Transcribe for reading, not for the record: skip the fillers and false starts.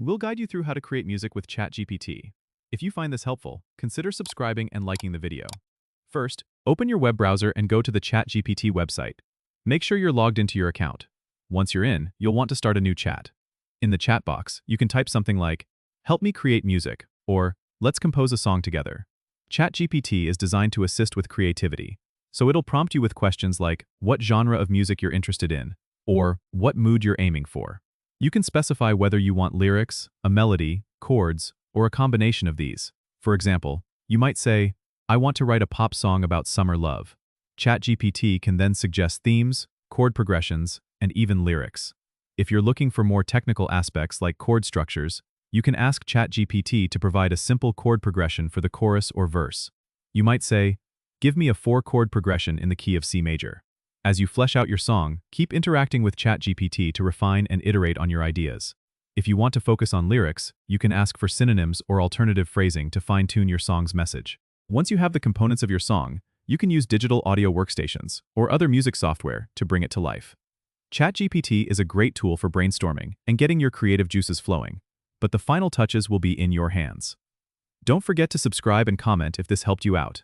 We'll guide you through how to create music with ChatGPT. If you find this helpful, consider subscribing and liking the video. First, open your web browser and go to the ChatGPT website. Make sure you're logged into your account. Once you're in, you'll want to start a new chat. In the chat box, you can type something like, "Help me create music," or "Let's compose a song together." ChatGPT is designed to assist with creativity, so it'll prompt you with questions like what genre of music you're interested in, or what mood you're aiming for. You can specify whether you want lyrics, a melody, chords, or a combination of these. For example, you might say, "I want to write a pop song about summer love." ChatGPT can then suggest themes, chord progressions, and even lyrics. If you're looking for more technical aspects like chord structures, you can ask ChatGPT to provide a simple chord progression for the chorus or verse. You might say, "Give me a 4-chord progression in the key of C major." As you flesh out your song, keep interacting with ChatGPT to refine and iterate on your ideas. If you want to focus on lyrics, you can ask for synonyms or alternative phrasing to fine-tune your song's message. Once you have the components of your song, you can use digital audio workstations or other music software to bring it to life. ChatGPT is a great tool for brainstorming and getting your creative juices flowing, but the final touches will be in your hands. Don't forget to subscribe and comment if this helped you out.